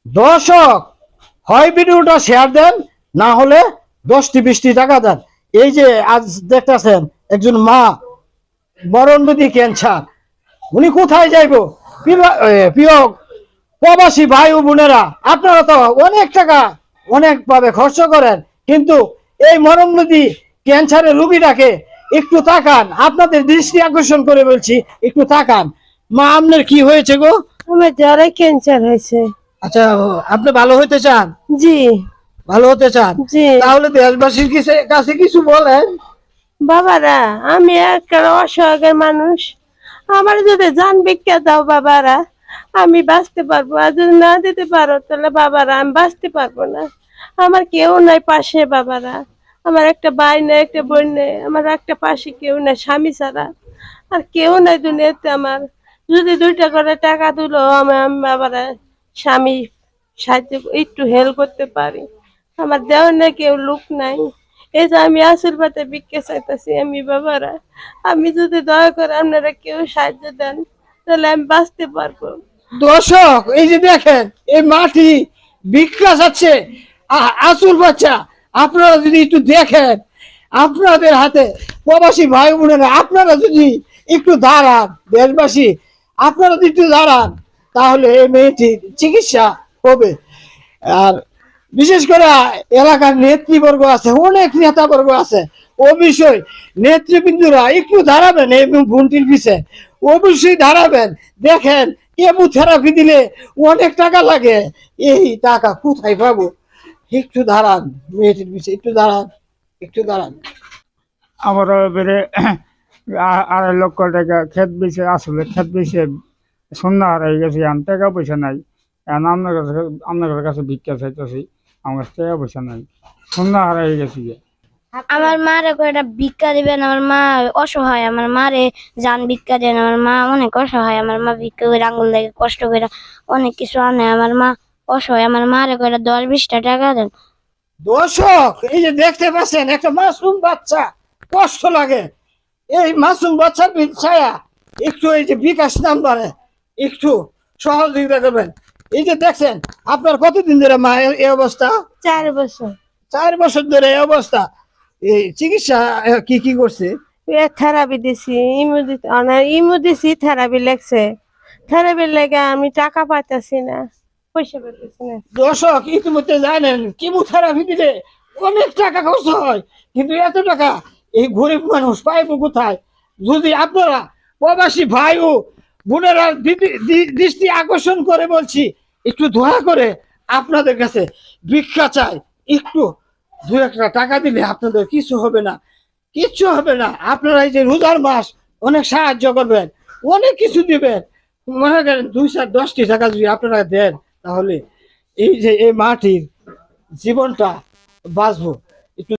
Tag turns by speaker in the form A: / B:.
A: দর্শক, হয় ভিডিওটা শেয়ার দেন, না হলে 10-20 টাকা দেন। এই যে আজ দেখতেছেন একজন মা মরণব্যাধি ক্যান্সার, উনি কোথায় যাইব? প্রিয় প্রবাসী ভাই ও বোনেরা, আপনারা তো অনেক টাকা অনেকভাবে খরচ করেন, কিন্তু এই মরণব্যাধি ক্যান্সারের রোগীটাকে একটু তাকান। আপনাদের দৃষ্টি আকর্ষণ করে বলছি, একটু তাকান। মা, আপনার কি হয়েছে গো?
B: আমার জ্বরে ক্যান্সার হয়েছে।
A: আচ্ছা, আপনি ভালো হতে চান?
B: জি
A: ভালো হতে চান?
B: জি
A: তাহলে দেশবাসীর কাছে কিছু বলেন।
B: বাবারা, আমি একটা অসহায় মানুষ, আমার যদি জান ভিক্ষা দাও বাবারা, আমি বাঁচতে পারবো। আর যদি না দিতে পারো তাহলে বাবারা আমি বাঁচতে পারবো না। আমার কেউ নাই পাশে বাবারা, আমার একটা ভাই নেই, একটা বোন নেই, আমার একটা পাশে কেউ নাই স্বামী ছাড়া, আর কেউ নাই দুনিয়াতে। আমার যদি 2টা করে টাকা দিলো আমি বাবারা স্বামী সাহায্য একটু হেল্প করতে পারি। আমার দেওয়ার না কেউ লোক নাই, এই যে আমি আসল পাতে ভিক্ষা চাইতেছি। আমি বাবারা, আমি যদি দয়া করে আপনারা কেউ সাহায্য দেন তাহলে আমি বাঁচতে পারবো।
A: দর্শক, এই যে দেখেন, এই মাটি ভিক্ষা যাচ্ছে, আসল বাচ্চা। আপনারা যদি একটু দেখেন, আপনাদের হাতে প্রবাসী ভাই বোনেরা, আপনারা যদি একটু দাঁড়ান, দেশবাসী আপনারা যদি একটু দাঁড়ান, তাহলে এই মেয়েটির চিকিৎসা হবে। আর বিশেষ করে এলাকার নেতৃবর্গ আছে, অনেক নেতাবর্গ আছে, ও বিষয় নেতৃবৃন্দরা একটু দাঁড়াবেন এই বোনটির পিছে, অবশ্যই দাঁড়াবেন। দেখেন, কেমোথেরাপি দিলে অনেক টাকা লাগে, এই টাকা কোথায় পাবো? একটু দাঁড়ান, মেয়েটির পিছে একটু দাঁড়ান, একটু দাঁড়ান।
C: আমার বেড়ে 2.5 লক্ষ টাকা ক্ষেত বেচে, আসলে ক্ষেত বেচে সন্ধ্যা হারাই গেছি। এখন টাকা পয়সা নাই। এখন আপনাদের কাছে ভিক্ষা চাইতেছি, আমার কাছে টাকা পয়সা নাই, সন্ধ্যা হারাই গেছি।
D: আমার মারে কয়টা ভিক্ষা দিবেন, আমার মা অসহায়, আমার মারে যান ভিক্ষা দেন। আমার মা অনেক অসহায়, আমার মা ভিক্ষা করে আঙ্গুল লাগে কষ্ট করে অনেক কিছু আনে, আমার মা অসহায়, আমার মারে কয়টা 10-20টা টাকা দেন।
A: দর্শক, এই যে দেখতে পাচ্ছেন একটা মাসুম বাচ্চা, কষ্ট লাগে। এই মাসুম বাচ্চার ছায়া একটু এই যে বিকাশ নাম্বারে একটু সহযোগিতা করবেন। এই যে দেখছেন, আপনার কতদিন ধরে মা এই অবস্থা?
B: 4 বছর
A: 4 বছর ধরে এই অবস্থা। এই চিকিৎসা কি কি করছে?
B: থেরাপি দিছি, ইমু দিছি, থেরাপি লেগছে। থেরাপির লেগে আমি টাকা পাইতেছি না, পয়সা পাইতেছি না।
A: দর্শক, ইতিমধ্যে জানেন কেমোথেরাপি দিলে অনেক টাকা খরচ হয়, কিন্তু এত টাকা এই গরিব মানুষ পাইব কোথায়? যদি আপনারা প্রবাসী ভাই ও বোনেরা দৃষ্টি আকর্ষণ করে বলছি, একটু দয়া করে আপনাদের কাছে ভিক্ষা চাই। একটু 2-1 টাকা দিলে আপনাদের কিছু হবে না, কিচ্ছু হবে না। আপনারা এই যে রোজার মাস অনেক সাহায্য করবেন, অনেক কিছু দিবেন। মনে করেন 2-10টি টাকা যদি আপনারা দেন, তাহলে এই যে এই মাটির জীবনটা বাঁচবো।